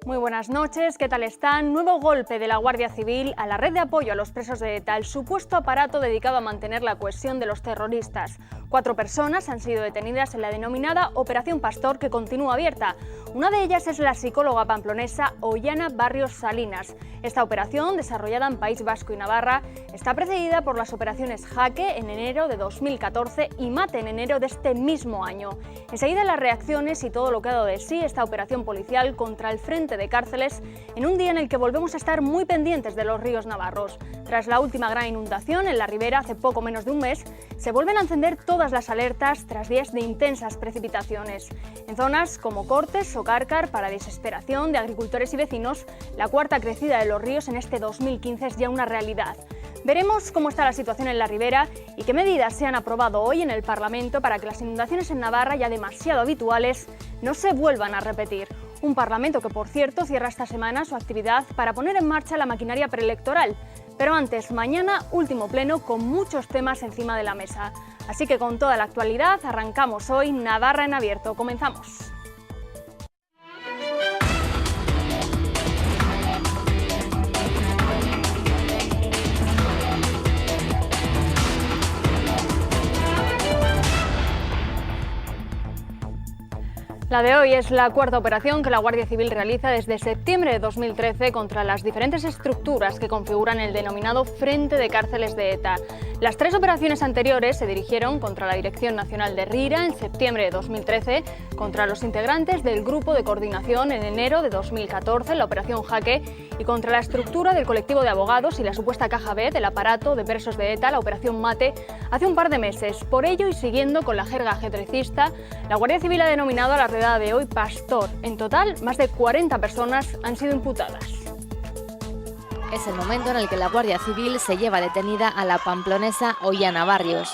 Muy buenas noches, ¿qué tal están? Nuevo golpe de la Guardia Civil a la red de apoyo a los presos de ETA, el supuesto aparato dedicado a mantener la cohesión de los terroristas. 4 personas han sido detenidas en la denominada Operación Pastor, que continúa abierta. Una de ellas es la psicóloga pamplonesa Ollana Barrios Salinas. Esta operación, desarrollada en País Vasco y Navarra, está precedida por las operaciones Jaque en enero de 2014 y Mate en enero de este mismo año. Enseguida las reacciones y todo lo que ha dado de sí esta operación policial contra el frente de cárceles en un día en el que volvemos a estar muy pendientes de los ríos navarros. Tras la última gran inundación en la ribera hace poco menos de un mes, se vuelven a encender todas las alertas tras días de intensas precipitaciones. En zonas como Cortes o Cárcar, para desesperación de agricultores y vecinos, la cuarta crecida de los ríos en este 2015 es ya una realidad. Veremos cómo está la situación en la ribera y qué medidas se han aprobado hoy en el Parlamento para que las inundaciones en Navarra, ya demasiado habituales, no se vuelvan a repetir. Un Parlamento que, por cierto, cierra esta semana su actividad para poner en marcha la maquinaria preelectoral. Pero antes, mañana, último pleno con muchos temas encima de la mesa. Así que con toda la actualidad, arrancamos hoy Navarra en Abierto. Comenzamos. La de hoy es la cuarta operación que la Guardia Civil realiza desde septiembre de 2013 contra las diferentes estructuras que configuran el denominado Frente de Cárceles de ETA. Las 3 operaciones anteriores se dirigieron contra la Dirección Nacional de Rira en septiembre de 2013, contra los integrantes del Grupo de Coordinación en enero de 2014, la Operación Jaque, y contra la estructura del colectivo de abogados y la supuesta caja B del aparato de presos de ETA, la Operación Mate, hace un par de meses. Por ello, y siguiendo con la jerga ajedrecista, la Guardia Civil ha denominado a la redada de hoy Pastor. En total, más de 40 personas han sido imputadas. Es el momento en el que la Guardia Civil se lleva detenida a la pamplonesa Ollana Barrios.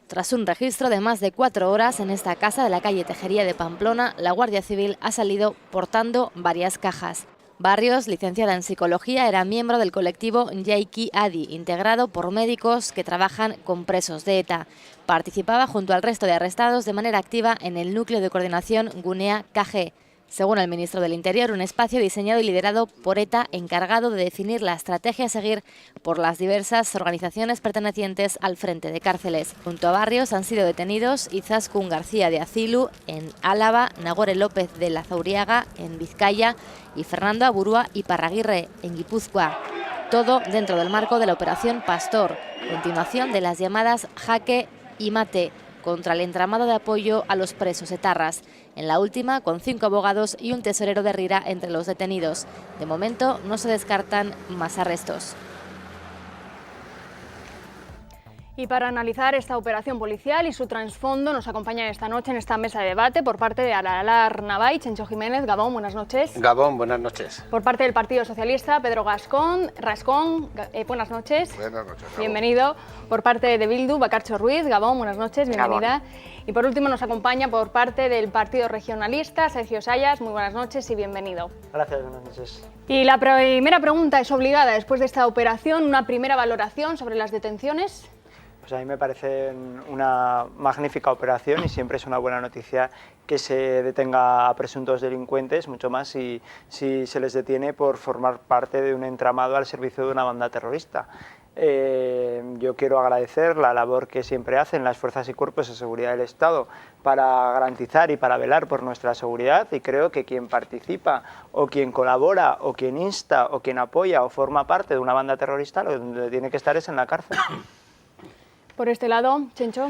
Tras un registro de más de 4 horas en esta casa de la calle Tejería de Pamplona, la Guardia Civil ha salido portando varias cajas. Barrios, licenciada en Psicología, era miembro del colectivo Yaiki Adi, integrado por médicos que trabajan con presos de ETA. Participaba junto al resto de arrestados de manera activa en el núcleo de coordinación Gunea KG. Según el ministro del Interior, un espacio diseñado y liderado por ETA encargado de definir la estrategia a seguir por las diversas organizaciones pertenecientes al Frente de Cárceles. Junto a Barrios han sido detenidos Izaskun García de Azilu en Álava, Nagore López de Lazauriaga en Vizcaya y Fernando Aburua y Parraguirre en Guipúzcoa. Todo dentro del marco de la Operación Pastor, continuación de las llamadas Jaque y Mate, contra el entramado de apoyo a los presos etarras. En la última, con 5 abogados y un tesorero de Rira entre los detenidos. De momento, no se descartan más arrestos. Y para analizar esta operación policial y su trasfondo nos acompaña esta noche en esta mesa de debate por parte de Aralar Navay, Chencho Jiménez. Gabón, buenas noches. Gabón, buenas noches. Por parte del Partido Socialista, Pedro Rascón, buenas noches. Buenas noches, Gabón. Bienvenido. Por parte de Bildu, Bakartxo Ruiz. Gabón, buenas noches, bienvenida. Gabón. Y por último nos acompaña por parte del Partido Regionalista, Sergio Sayas. Muy buenas noches y bienvenido. Gracias, buenas noches. Y la primera pregunta es obligada después de esta operación, una primera valoración sobre las detenciones. Pues a mí me parece una magnífica operación y siempre es una buena noticia que se detenga a presuntos delincuentes, mucho más si se les detiene por formar parte de un entramado al servicio de una banda terrorista. Yo quiero agradecer la labor que siempre hacen las fuerzas y cuerpos de seguridad del Estado para garantizar y para velar por nuestra seguridad, y creo que quien participa o quien colabora o quien insta o quien apoya o forma parte de una banda terrorista lo que tiene que estar es en la cárcel. Por este lado, Chencho.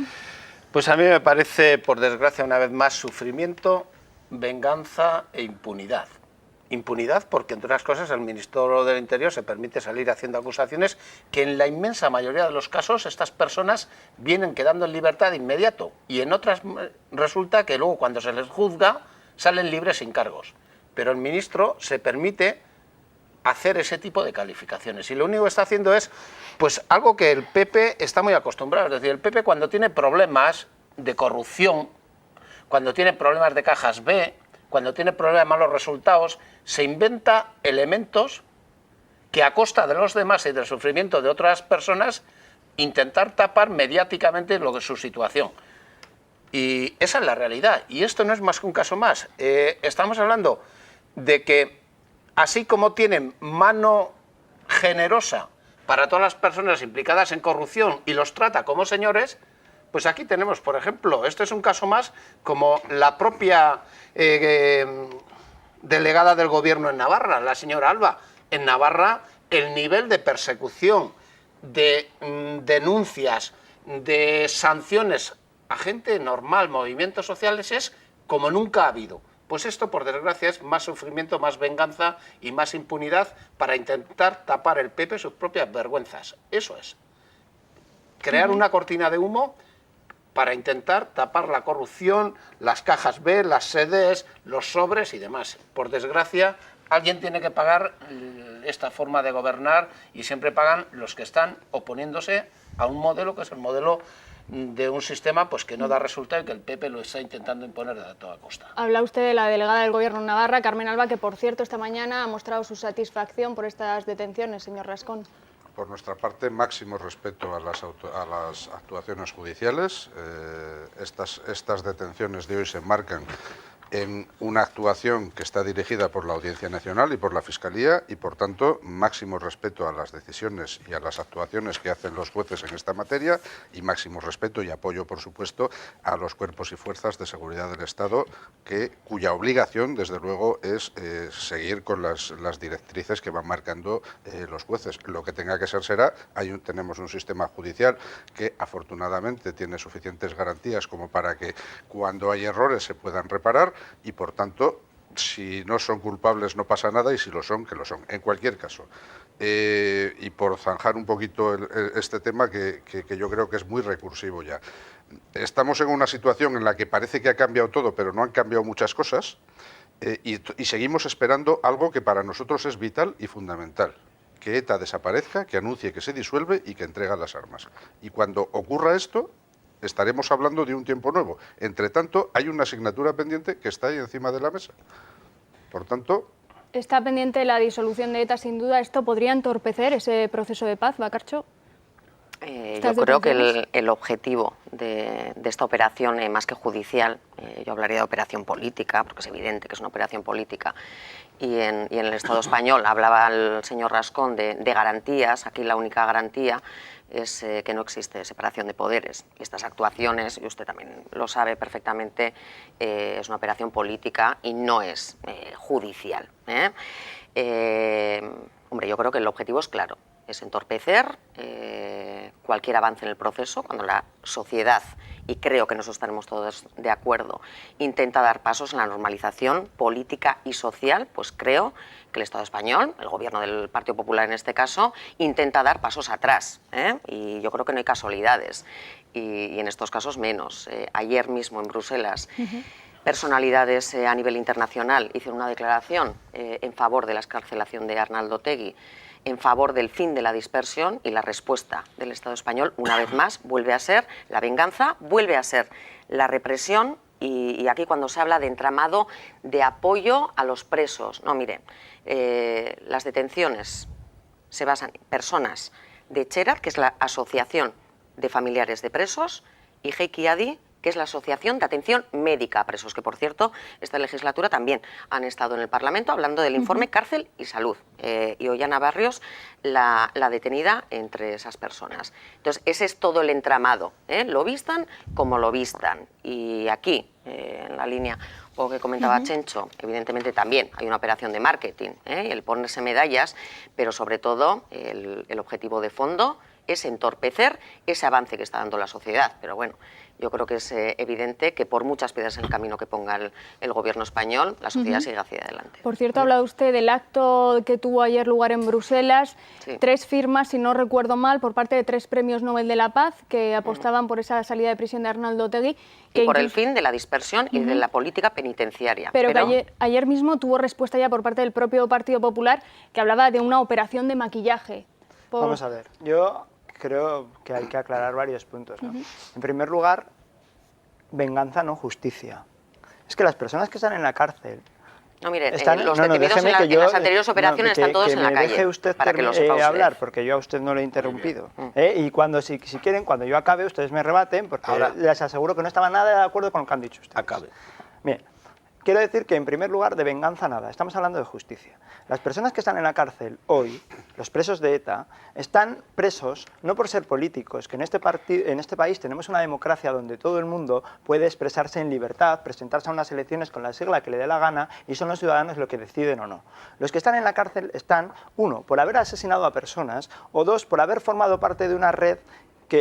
Pues a mí me parece, por desgracia, una vez más, sufrimiento, venganza e impunidad. Impunidad porque, entre otras cosas, el Ministro del Interior se permite salir haciendo acusaciones que en la inmensa mayoría de los casos estas personas vienen quedando en libertad de inmediato, y en otras resulta que luego, cuando se les juzga, salen libres sin cargos. Pero el Ministro se permite hacer ese tipo de calificaciones, y lo único que está haciendo es pues algo que el PP está muy acostumbrado. Es decir, el PP, cuando tiene problemas de corrupción, cuando tiene problemas de cajas B, cuando tiene problemas de malos resultados, se inventa elementos que, a costa de los demás y del sufrimiento de otras personas, intentar tapar mediáticamente lo que es su situación. Y esa es la realidad. Y esto no es más que un caso más. Estamos hablando de que, así como tienen mano generosa para todas las personas implicadas en corrupción y los trata como señores, pues aquí tenemos, por ejemplo, este es un caso más, como la propia delegada del gobierno en Navarra, la señora Alba. En Navarra, el nivel de persecución, de denuncias, de sanciones a gente normal, movimientos sociales, es como nunca ha habido. Pues esto, por desgracia, es más sufrimiento, más venganza y más impunidad para intentar tapar el PP sus propias vergüenzas. Eso es. Crear una cortina de humo para intentar tapar la corrupción, las cajas B, las sedes, los sobres y demás. Por desgracia, alguien tiene que pagar esta forma de gobernar y siempre pagan los que están oponiéndose a un modelo que es el modelo de un sistema pues que no da resultado y que el PP lo está intentando imponer a toda costa. Habla usted de la delegada del Gobierno en Navarra, Carmen Alba, que por cierto esta mañana ha mostrado su satisfacción por estas detenciones, señor Rascón. Por nuestra parte, máximo respeto a las actuaciones judiciales. Estas detenciones de hoy se enmarcan en una actuación que está dirigida por la Audiencia Nacional y por la Fiscalía y, por tanto, máximo respeto a las decisiones y a las actuaciones que hacen los jueces en esta materia y máximo respeto y apoyo, por supuesto, a los cuerpos y fuerzas de seguridad del Estado, cuya obligación, desde luego, es seguir con las directrices que van marcando los jueces. Lo que tenga que ser será. Tenemos un sistema judicial que, afortunadamente, tiene suficientes garantías como para que, cuando hay errores, se puedan reparar. Y, por tanto, si no son culpables no pasa nada y si lo son, que lo son. En cualquier caso, y por zanjar un poquito este tema que yo creo que es muy recursivo ya, estamos en una situación en la que parece que ha cambiado todo, pero no han cambiado muchas cosas y seguimos esperando algo que para nosotros es vital y fundamental: que ETA desaparezca, que anuncie que se disuelve y que entrega las armas. Y cuando ocurra esto, estaremos hablando de un tiempo nuevo. Entre tanto, hay una asignatura pendiente que está ahí encima de la mesa. Por tanto... Está pendiente la disolución de ETA, sin duda. ¿Esto podría entorpecer ese proceso de paz, Bakartxo? Yo creo que el objetivo de esta operación, más que judicial, yo hablaría de operación política, porque es evidente que es una operación política, y en el Estado español hablaba el señor Rascón de garantías. Aquí la única garantía es que no existe separación de poderes. Y estas actuaciones, y usted también lo sabe perfectamente, es una operación política y no es judicial. Hombre, yo creo que el objetivo es claro: es entorpecer cualquier avance en el proceso, cuando la sociedad, y creo que en eso estaremos todos de acuerdo, intenta dar pasos en la normalización política y social. Pues creo que el Estado español, el gobierno del Partido Popular en este caso, intenta dar pasos atrás, y yo creo que no hay casualidades, y en estos casos menos. Ayer mismo en Bruselas, personalidades a nivel internacional hicieron una declaración en favor de la excarcelación de Arnaldo Otegi, en favor del fin de la dispersión, y la respuesta del Estado español, una vez más, vuelve a ser la venganza, vuelve a ser la represión, y aquí cuando se habla de entramado de apoyo a los presos, no, mire, las detenciones se basan en personas de Cherar, que es la Asociación de Familiares de Presos, y Heiki Adi, que es la Asociación de Atención Médica a Presos, que, por cierto, esta legislatura también han estado en el Parlamento hablando del informe Cárcel y Salud, y Ollana Barrios, la detenida entre esas personas. Entonces, ese es todo el entramado, lo vistan como lo vistan. Y aquí, en la línea o que comentaba Chencho, evidentemente también hay una operación de marketing, el ponerse medallas, pero sobre todo el objetivo de fondo es entorpecer ese avance que está dando la sociedad. Pero bueno, yo creo que es evidente que por muchas piedras en el camino que ponga el gobierno español, la sociedad sigue hacia adelante. Por cierto, ha hablado usted del acto que tuvo ayer lugar en Bruselas. Sí. 3 firmas, si no recuerdo mal, por parte de 3 premios Nobel de la Paz que apostaban por esa salida de prisión de Arnaldo Otegi. Y por el fin de la dispersión y de la política penitenciaria. Pero que ayer mismo tuvo respuesta ya por parte del propio Partido Popular, que hablaba de una operación de maquillaje. Vamos a ver, yo creo que hay que aclarar varios puntos, ¿no? En primer lugar, venganza, no justicia. Es que las personas que están en la cárcel No, mire, están, los detenidos en las anteriores operaciones están todos en la calle. Deje usted para que lo sepa usted. hablar, porque yo a usted no le he interrumpido. Y cuando, si quieren, cuando yo acabe, ustedes me rebaten, porque ahora les aseguro que no estaba nada de acuerdo con lo que han dicho ustedes. Acabe. Bien. Quiero decir que, en primer lugar, de venganza nada. Estamos hablando de justicia. Las personas que están en la cárcel hoy, los presos de ETA, están presos no por ser políticos, que en este país tenemos una democracia donde todo el mundo puede expresarse en libertad, presentarse a unas elecciones con la sigla que le dé la gana y son los ciudadanos los que deciden o no. Los que están en la cárcel están, uno, por haber asesinado a personas, o dos, por haber formado parte de una red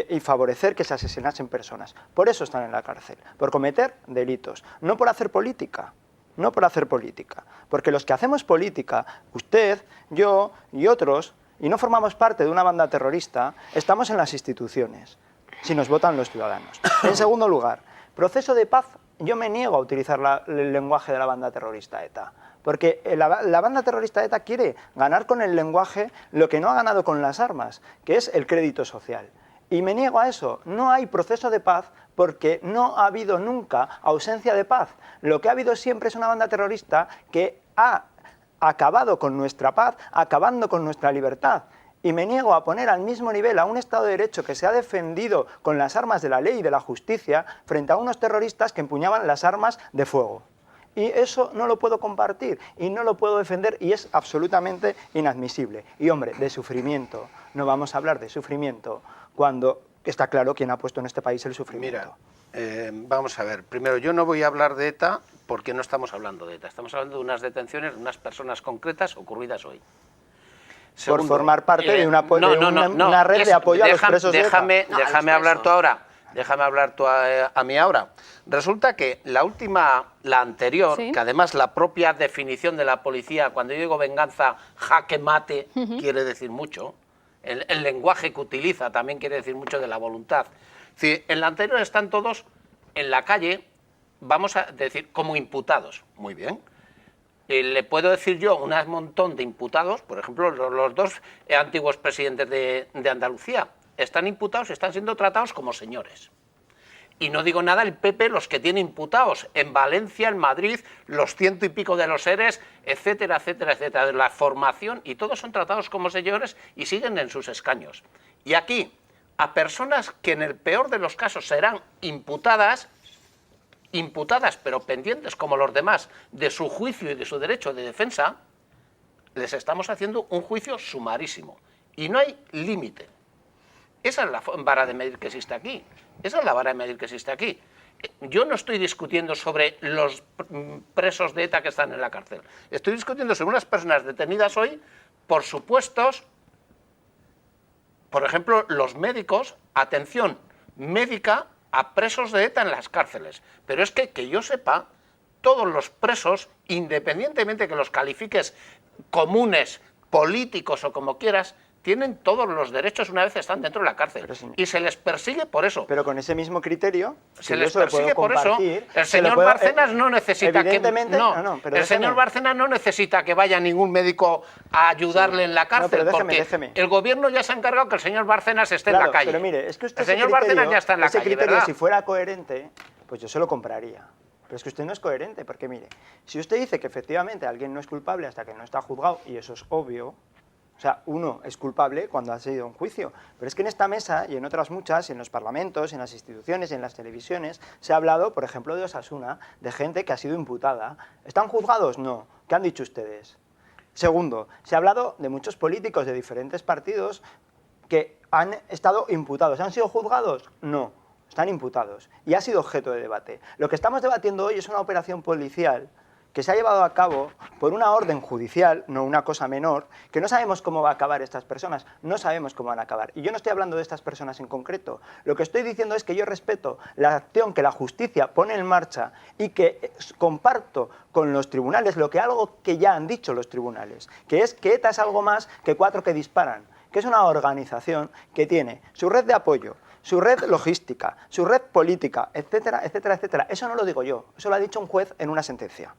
y favorecer que se asesinasen personas. Por eso están en la cárcel, por cometer delitos, no por hacer política, no por hacer política. Porque los que hacemos política, usted, yo y otros, y no formamos parte de una banda terrorista, estamos en las instituciones, si nos votan los ciudadanos. En segundo lugar, proceso de paz, yo me niego a utilizar el lenguaje de la banda terrorista ETA. Porque la banda terrorista ETA quiere ganar con el lenguaje lo que no ha ganado con las armas, que es el crédito social. Y me niego a eso. No hay proceso de paz porque no ha habido nunca ausencia de paz. Lo que ha habido siempre es una banda terrorista que ha acabado con nuestra paz, acabando con nuestra libertad. Y me niego a poner al mismo nivel a un Estado de Derecho que se ha defendido con las armas de la ley y de la justicia frente a unos terroristas que empuñaban las armas de fuego. Y eso no lo puedo compartir y no lo puedo defender y es absolutamente inadmisible. Y hombre, de sufrimiento, no vamos a hablar de sufrimiento cuando está claro quién ha puesto en este país el sufrimiento. Mira, vamos a ver, primero yo no voy a hablar de ETA porque no estamos hablando de ETA, estamos hablando de unas detenciones de unas personas concretas ocurridas hoy. Segundo, por formar parte de una red de apoyo a los presos de ETA. Déjame hablar tú ahora. Déjame hablar tú a mí ahora. Resulta que la anterior, ¿sí? Que además la propia definición de la policía, cuando yo digo venganza, jaque mate, quiere decir mucho. El lenguaje que utiliza también quiere decir mucho de la voluntad. Es decir, en la anterior están todos en la calle, vamos a decir, como imputados. Muy bien. Le puedo decir yo un montón de imputados, por ejemplo, los dos antiguos presidentes de Andalucía, están imputados y están siendo tratados como señores. Y no digo nada el PP, los que tiene imputados en Valencia, en Madrid, los 100 y pico de los ERES, etcétera, etcétera, etcétera, de la formación, y todos son tratados como señores y siguen en sus escaños. Y aquí, a personas que en el peor de los casos serán imputadas, pero pendientes como los demás de su juicio y de su derecho de defensa, les estamos haciendo un juicio sumarísimo. Y no hay límite. Esa es la vara de medir que existe aquí. Esa es la vara de medir que existe aquí. Yo no estoy discutiendo sobre los presos de ETA que están en la cárcel. Estoy discutiendo sobre unas personas detenidas hoy por supuestos, por ejemplo, los médicos, atención médica a presos de ETA en las cárceles. Pero es que yo sepa, todos los presos, independientemente que los califiques comunes, políticos o como quieras, tienen todos los derechos una vez están dentro de la cárcel. Y se les persigue por eso. Pero con ese mismo criterio, se les persigue por eso. El señor Bárcenas no necesita que... el señor Bárcenas no necesita que vaya ningún médico a ayudarle en la cárcel, porque el gobierno ya se ha encargado que el señor Bárcenas esté en la calle. Pero mire, es que usted el señor Bárcenas ya está en la calle, criterio, ¿verdad? Si fuera coherente, pues yo se lo compraría. Pero es que usted no es coherente, porque mire, si usted dice que efectivamente alguien no es culpable hasta que no está juzgado, y eso es obvio. O sea, uno es culpable cuando ha sido un juicio. Pero es que en esta mesa y en otras muchas, en los parlamentos, en las instituciones, en las televisiones, se ha hablado, por ejemplo, de Osasuna, de gente que ha sido imputada. ¿Están juzgados? No. ¿Qué han dicho ustedes? Segundo, se ha hablado de muchos políticos de diferentes partidos que han estado imputados. ¿Han sido juzgados? No. Están imputados. Y ha sido objeto de debate. Lo que estamos debatiendo hoy es una operación policial que se ha llevado a cabo por una orden judicial, no una cosa menor, que no sabemos cómo va a acabar estas personas, no sabemos cómo van a acabar. Y yo no estoy hablando de estas personas en concreto, lo que estoy diciendo es que yo respeto la acción que la justicia pone en marcha y que comparto con los tribunales algo que ya han dicho los tribunales, que es que ETA es algo más que 4 que disparan, que es una organización que tiene su red de apoyo, su red logística, su red política, etcétera, etcétera, etcétera. Eso no lo digo yo, eso lo ha dicho un juez en una sentencia.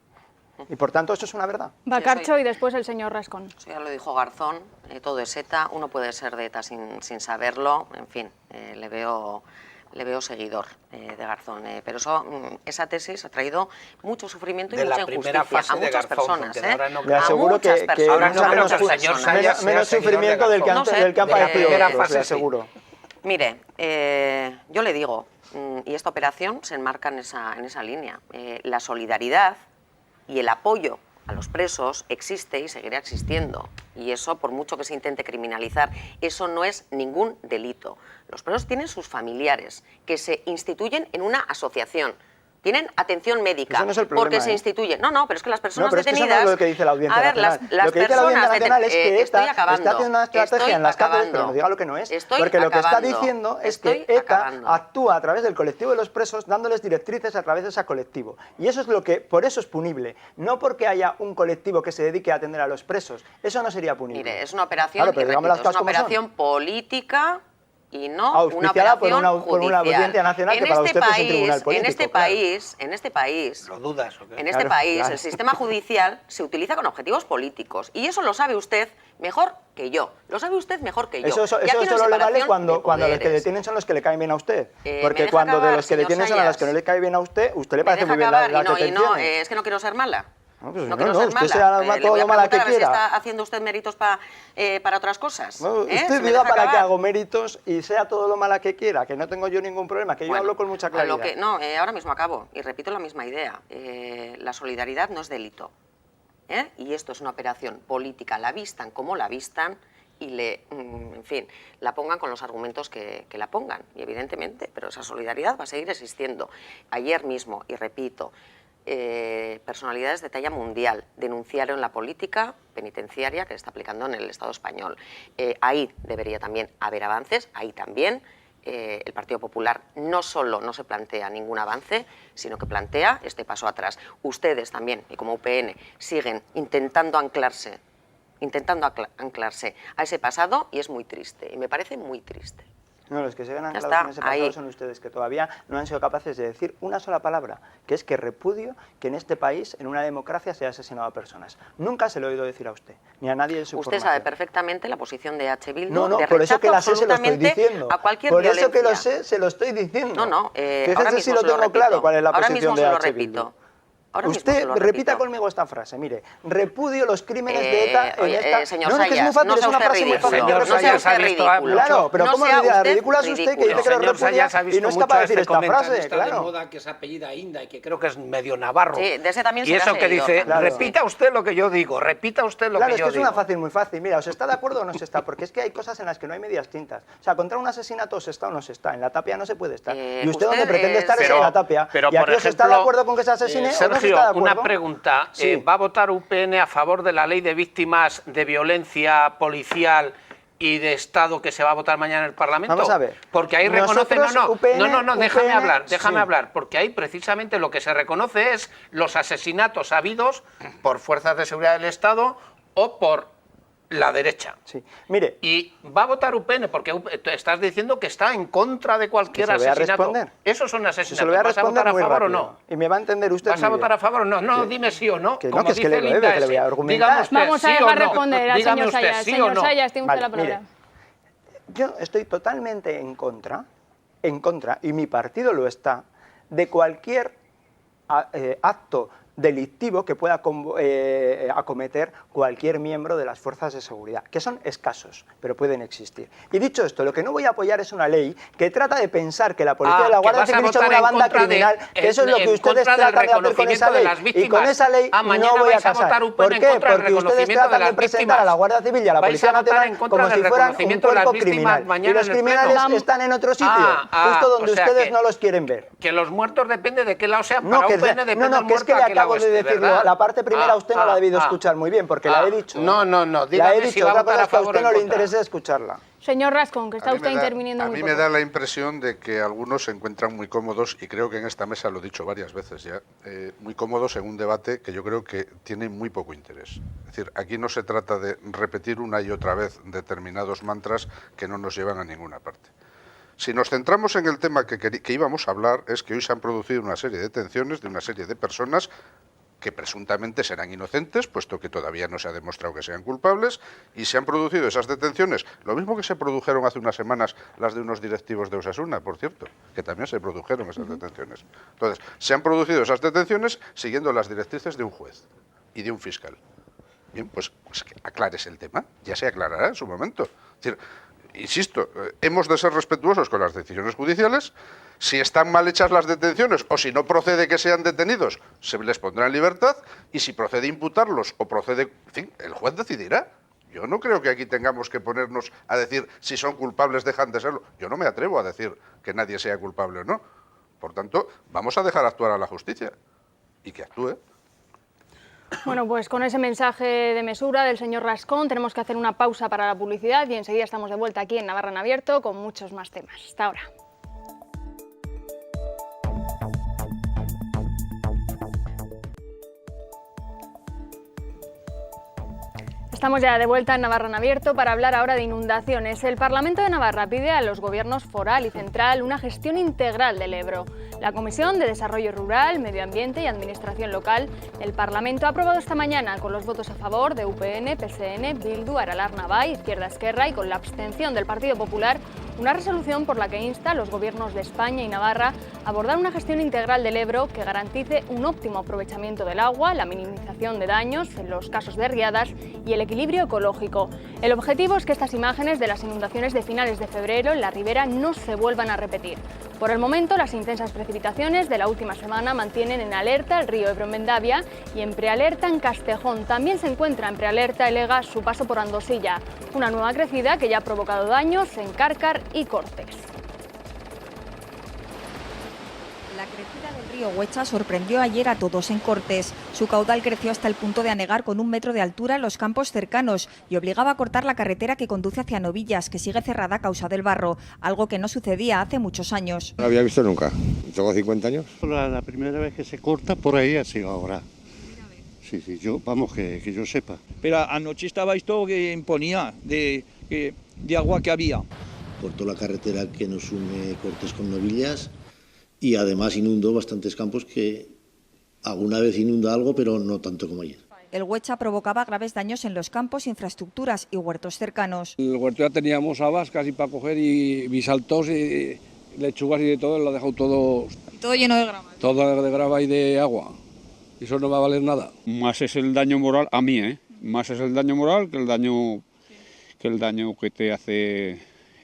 Y por tanto, eso es una verdad. Bacarcho y después el señor Rascón. Eso ya lo dijo Garzón, todo es ETA, uno puede ser de ETA sin saberlo, en fin, le veo le veo seguidor de Garzón, pero esa tesis ha traído mucho sufrimiento y De la mucha primera injusticia fase a de muchas Garzón, personas. porque ahora no- Le A aseguro muchas que personas. Ahora no creo que el señor Sayas sea menos seguidor de sufrimiento del que Garzón. No sé, del que han de la padecido primera otros, fase le sí. aseguro. Mire, yo le digo, y esta operación se enmarca en esa línea, la solidaridad y el apoyo a los presos existe y seguirá existiendo. Y eso, por mucho que se intente criminalizar, eso no es ningún delito. Los presos tienen sus familiares, que se instituyen en una asociación. Tienen atención médica, Eso no es el problema, porque se ¿eh? instituyen... No, pero es que las personas No, pero es que eso detenidas... no es lo que dice la Audiencia a ver, Nacional. las Lo que dice la Audiencia personas Nacional es que estoy ETA acabando, está haciendo una estrategia estoy en las cárceles, acabando, pero no diga lo que no es. estoy Porque lo que está acabando, diciendo es estoy que ETA acabando. actúa a través del colectivo de los presos dándoles directrices a través de ese colectivo. Y eso es lo que, por eso es punible. No porque haya un colectivo que se dedique a atender a los presos. Eso no sería punible. Mire, es una operación, Claro, pero y digamos repito, las es cosas una como son. operación política y no una Auspiciada por operación por una judicial. Audiencia Nacional que para usted es un tribunal político. En este país, ¿Lo dudas o qué? en este Claro, país, claro. el sistema judicial se utiliza con objetivos políticos y eso lo sabe usted mejor que yo. Lo sabe usted mejor que yo. Eso Y aquí no hay solo le vale separación cuando de los que poderes. detienen son los que le caen bien a usted. ¿me Porque deja cuando de acabar, los que señor detienen son a los que no Sayas? le cae bien a usted le Me parece deja muy bien acabar las y no, detenciones. es que no quiero ser mala. No, pues no no, quiero no, ser usted mala. sea Le todo voy a lo mala que preguntar a ver si quiera. está haciendo usted méritos para otras cosas. No, ¿eh? usted Si me diga deja para que acabar. hago méritos y sea todo lo mala que quiera, que no tengo yo ningún problema, que yo Bueno, hablo con mucha a claridad. lo que, no, ahora mismo acabo y repito la misma idea. La solidaridad no es delito. Y esto es una operación política, la vistan como la vistan y en fin, la pongan con los argumentos que la pongan. Y evidentemente, pero esa solidaridad va a seguir existiendo. Ayer mismo, y repito, personalidades de talla mundial denunciaron la política penitenciaria que se está aplicando en el Estado español. Ahí debería también haber avances, ahí también. El Partido Popular no solo no se plantea ningún avance, sino que plantea este paso atrás. Ustedes también, y como UPN, siguen intentando anclarse a ese pasado y es muy triste, y me parece muy triste. No, los que se ven anclados está, en ese pasado ahí. son ustedes, que todavía no han sido capaces de decir una sola palabra, que es que repudio que en este país, en una democracia, se haya asesinado a personas. Nunca se lo he oído decir a usted, ni a nadie de su Usted formación. sabe perfectamente la posición de H. Bildu No, de por eso rechazo que la sé, se lo estoy absolutamente diciendo. a cualquier Por violencia. eso que lo sé, se lo estoy diciendo. No, Fíjese ahora mismo si lo se tengo repito. claro cuál es la Ahora posición mismo de se lo H. repito. Bildu. Ahora mismo Usted se lo repita repito. conmigo esta frase, mire, repudio los crímenes de ETA en Oye, esta... señor no, es que es muy Sayas, fácil, no es sea una usted frase muy fácil ridículo, de Señor no sea repasar. Sayas ha usted visto ridículo. Claro, pero No ¿cómo sea le diría? usted Ridícula es usted que dice ridículo. que lo Señor repudia Sayas ha y visto no es mucho capaz a de decir este esta frase, comentarista de claro. moda que se apellida Inda y que creo que es medio navarro. Sí, de ese también y será eso que seguidor, dice, claro. repita usted lo que yo digo, repita usted lo Claro, que es yo que es digo. una fácil, muy fácil. Mira, ¿os está de acuerdo o no se está? Porque es que hay cosas en las que no hay medias tintas. O sea, contra un asesinato se está o no se está. En la tapia no se puede estar. Y usted donde pretende estar es en la tapia. Pero, y aquí por os está de ejemplo, acuerdo con que se asesine o no se Sergio, está de acuerdo. una pregunta. Sí. ¿Va a votar UPN a favor de la ley de víctimas de violencia policial y de Estado que se va a votar mañana en el Parlamento? Vamos a ver. Porque ahí reconoce... Nosotros, No, déjame UPN, hablar, sí. porque ahí precisamente lo que se reconoce es los asesinatos habidos por fuerzas de seguridad del Estado o por la derecha. Sí. Mire, Y va a votar UPN porque estás diciendo que está en contra de cualquier ¿Se lo voy a asesinato. responder? Esos son se asesinatos. lo voy a ¿Vas a responder votar a muy favor rápido. o no? Y me va a entender usted ¿Vas muy a votar bien. a favor o no? No, Que- dime sí o no. que no, como que es que dice le Linda veo, que le voy a ese. argumentar. Dígame usted, Vamos a sí o dejar no. responder al Dígame señor usted, Sayas. sí o Señor no. Sayas, tiene usted Vale, la palabra. mire, yo estoy totalmente en contra, y mi partido lo está, de cualquier acto delictivo que pueda acometer cualquier miembro de las fuerzas de seguridad, que son escasos, pero pueden existir. Y dicho esto, lo que no voy a apoyar es una ley que trata de pensar que la policía de la que Guardia vas a Civil son votar una en banda contra de- criminal, que eso es lo que en ustedes contra del tratan de hacer con reconocimiento esa de ley. las Y víctimas. con esa ley Mañana no voy a vais a casar. votar UPN ¿Por en qué? contra del Porque ustedes reconocimiento de tratan de las presentar víctimas. a la Guardia Civil y a la Vais Policía a votar Nacional en contra como del si fueran un reconocimiento de las cuerpo víctimas criminal. Y mañana los en el criminales Pleno. están en otro sitio, justo donde o sea ustedes que- no los quieren ver. Que los muertos depende de qué lado sean. No, Para que, UPN depende no, el que es que muerto le a qué lado acabo de esté, decir, ¿verdad? la parte primera usted no la ha debido escuchar muy bien, porque la he dicho. No, La dígame he si dicho, va a otra votar cosa a es que a favor o usted en no le contra. interesa escucharla. Señor Rascón, que está A mí usted me da- interviniendo a muy mí poco. me da la impresión de que algunos se encuentran muy cómodos, y creo que en esta mesa lo he dicho varias veces ya, muy cómodos en un debate que yo creo que tiene muy poco interés. Es decir, aquí no se trata de repetir una y otra vez determinados mantras que no nos llevan a ninguna parte. Si nos centramos en el tema que íbamos a hablar, es que hoy se han producido una serie de detenciones de una serie de personas que presuntamente serán inocentes, puesto que todavía no se ha demostrado que sean culpables, y se han producido esas detenciones, lo mismo que se produjeron hace unas semanas las de unos directivos de Osasuna, por cierto, que también se produjeron esas detenciones. Entonces, se han producido esas detenciones siguiendo las directrices de un juez y de un fiscal. Bien, pues que aclares el tema, ya se aclarará en su momento. Es decir, insisto, hemos de ser respetuosos con las decisiones judiciales. Si están mal hechas las detenciones o si no procede que sean detenidos, se les pondrá en libertad, y si procede imputarlos o procede... En fin, el juez decidirá. Yo no creo que aquí tengamos que ponernos a decir si son culpables, dejan de serlo. Yo no me atrevo a decir que nadie sea culpable o no. Por tanto, vamos a dejar actuar a la justicia y que actúe. Bueno, pues con ese mensaje de mesura del señor Rascón tenemos que hacer una pausa para la publicidad y enseguida estamos de vuelta aquí en Navarra en Abierto con muchos más temas. Hasta ahora. Estamos ya de vuelta en Navarra en Abierto para hablar ahora de inundaciones. El Parlamento de Navarra pide a los gobiernos foral y central una gestión integral del Ebro. La Comisión de Desarrollo Rural, Medio Ambiente y Administración Local del Parlamento ha aprobado esta mañana, con los votos a favor de UPN, PSN, Bildu, Aralar Navai, Izquierda Esquerra y con la abstención del Partido Popular, una resolución por la que insta a los gobiernos de España y Navarra a abordar una gestión integral del Ebro que garantice un óptimo aprovechamiento del agua, la minimización de daños en los casos de riadas y el equilibrio ecológico. El objetivo es que estas imágenes de las inundaciones de finales de febrero en la ribera no se vuelvan a repetir. Por el momento, las intensas precipitaciones de la última semana mantienen en alerta el río Ebro en Mendavia y en prealerta en Castejón. También se encuentra en prealerta el Ega su paso por Andosilla, una nueva crecida que ya ha provocado daños en Cárcar y Cortes. La crecida del río Huecha sorprendió ayer a todos en Cortes. Su caudal creció hasta el punto de anegar con 1 metro de altura los campos cercanos y obligaba a cortar la carretera que conduce hacia Novillas, que sigue cerrada a causa del barro, algo que no sucedía hace muchos años. No lo había visto nunca, tengo 50 años. La primera vez que se corta por ahí ha sido ahora. Sí, vamos, que yo sepa. Pero anoche estaba esto que imponía de agua que había. Cortó la carretera que nos une Cortes con Novillas y además inundó bastantes campos que alguna vez inunda algo, pero no tanto como ayer. El Huecha provocaba graves daños en los campos, infraestructuras y huertos cercanos. En el huerto ya teníamos habas casi para coger y bisaltos y lechugas y de todo, lo ha dejado todo... Todo lleno de grava. Todo de grava y de agua. Eso no va a valer nada. Más es el daño moral a mí, Más es el daño moral que el daño que te hace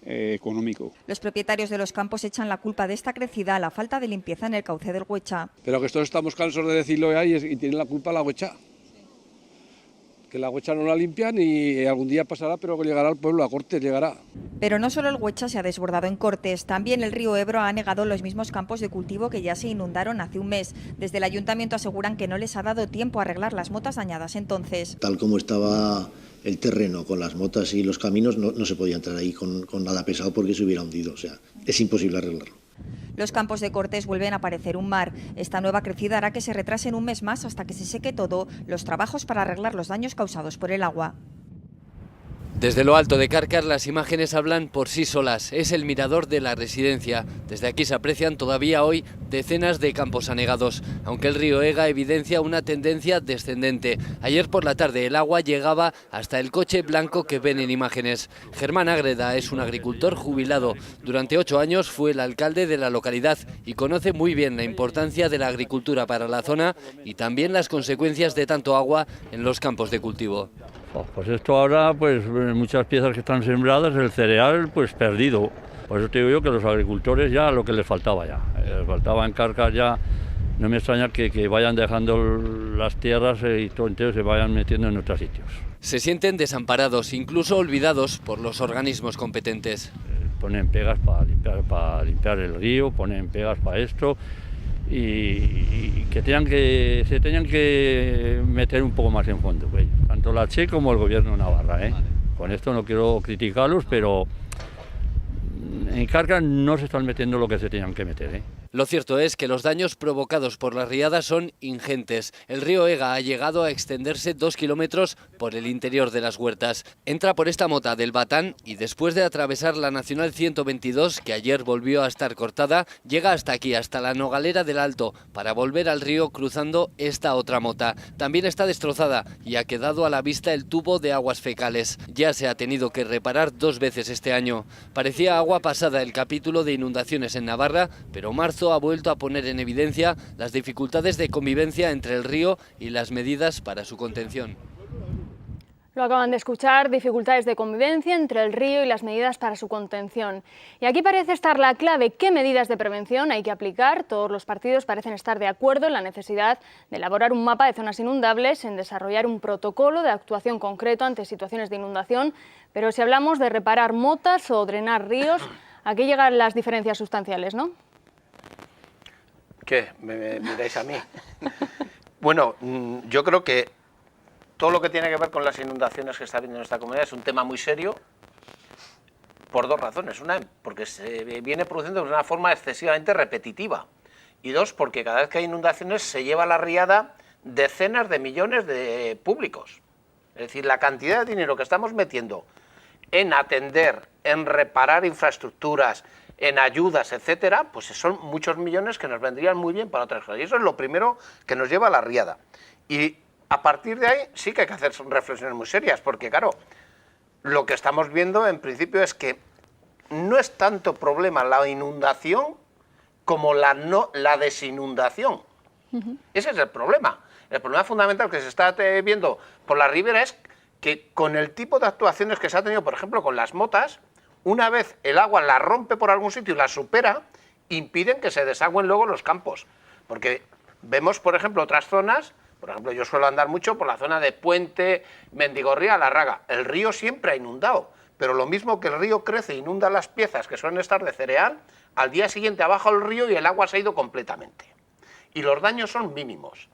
económico. Los propietarios de los campos echan la culpa de esta crecida a la falta de limpieza en el cauce del Huecha. Pero que todos estamos cansados de decirlo ahí y tienen la culpa la Huecha. Que la Huecha no la limpian y algún día pasará, pero que llegará al pueblo, a Cortes llegará. Pero no solo el Huecha se ha desbordado en Cortes, también el río Ebro ha anegado los mismos campos de cultivo que ya se inundaron hace un mes. Desde el ayuntamiento aseguran que no les ha dado tiempo a arreglar las motas dañadas entonces. Tal como estaba el terreno con las motas y los caminos, no se podía entrar ahí con nada pesado porque se hubiera hundido, o sea, es imposible arreglarlo. Los campos de Cortes vuelven a parecer un mar. Esta nueva crecida hará que se retrasen un mes más hasta que se seque todo los trabajos para arreglar los daños causados por el agua. Desde lo alto de Cárcar las imágenes hablan por sí solas. Es el mirador de la residencia. Desde aquí se aprecian todavía hoy decenas de campos anegados, aunque el río Ega evidencia una tendencia descendente. Ayer por la tarde el agua llegaba hasta el coche blanco que ven en imágenes. Germán Ágreda es un agricultor jubilado. Durante 8 años fue el alcalde de la localidad y conoce muy bien la importancia de la agricultura para la zona y también las consecuencias de tanto agua en los campos de cultivo. Pues esto ahora, pues muchas piezas que están sembradas, el cereal pues perdido. Por eso te digo yo que los agricultores ya lo que les faltaba ya. Les faltaba en Cárcar ya, no me extraña que vayan dejando las tierras y todo entero se vayan metiendo en otros sitios. Se sienten desamparados, incluso olvidados por los organismos competentes. Ponen pegas para limpiar el río, ponen pegas para esto y que se tenían que meter un poco más en fondo, pues, tanto la Che como el gobierno de Navarra. Con esto no quiero criticarlos, pero en Cárcar no se están metiendo lo que se tenían que meter. Lo cierto es que los daños provocados por las riadas son ingentes. El río Ega ha llegado a extenderse 2 kilómetros por el interior de las huertas. Entra por esta mota del Batán y después de atravesar la Nacional 122, que ayer volvió a estar cortada, llega hasta aquí, hasta la Nogalera del Alto, para volver al río cruzando esta otra mota. También está destrozada y ha quedado a la vista el tubo de aguas fecales. Ya se ha tenido que reparar 2 veces este año. Parecía agua pasada el capítulo de inundaciones en Navarra, pero marzo ha vuelto a poner en evidencia las dificultades de convivencia entre el río y las medidas para su contención. Lo acaban de escuchar, dificultades de convivencia entre el río y las medidas para su contención. Y aquí parece estar la clave: ¿qué medidas de prevención hay que aplicar? Todos los partidos parecen estar de acuerdo en la necesidad de elaborar un mapa de zonas inundables, en desarrollar un protocolo de actuación concreto ante situaciones de inundación, pero si hablamos de reparar motas o drenar ríos, aquí llegan las diferencias sustanciales, ¿no? ¿Qué? ¿Me miráis a mí? Bueno, yo creo que todo lo que tiene que ver con las inundaciones que está habiendo en esta comunidad es un tema muy serio por 2 razones. Una, porque se viene produciendo de una forma excesivamente repetitiva. Y 2, porque cada vez que hay inundaciones se lleva a la riada decenas de millones de públicos. Es decir, la cantidad de dinero que estamos metiendo en atender, en reparar infraestructuras, en ayudas, etcétera, pues son muchos millones que nos vendrían muy bien para otras cosas. Y eso es lo primero que nos lleva a la riada. Y a partir de ahí sí que hay que hacer reflexiones muy serias, porque claro, lo que estamos viendo en principio es que no es tanto problema la inundación como la desinundación. Ese es el problema. El problema fundamental que se está viendo por la ribera es que con el tipo de actuaciones que se ha tenido, por ejemplo, con las motas, una vez el agua la rompe por algún sitio y la supera, impiden que se desagüen luego los campos. Porque vemos, por ejemplo, otras zonas, por ejemplo, yo suelo andar mucho por la zona de Puente, Mendigorría, La Raga. El río siempre ha inundado, pero lo mismo que el río crece e inunda las piezas que suelen estar de cereal, al día siguiente ha bajado el río y el agua se ha ido completamente. Y los daños son mínimos.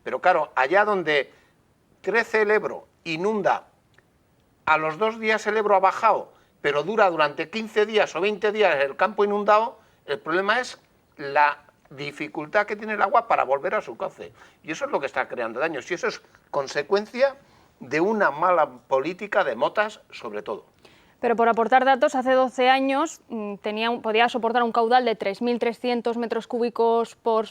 Pero claro, allá donde crece el Ebro, inunda, a los 2 días el Ebro ha bajado, pero dura durante 15 días o 20 días el campo inundado, el problema es la dificultad que tiene el agua para volver a su cauce. Y eso es lo que está creando daños. Y eso es consecuencia de una mala política de motas, sobre todo. Pero por aportar datos, hace 12 años podía soportar un caudal de 3.300 metros cúbicos por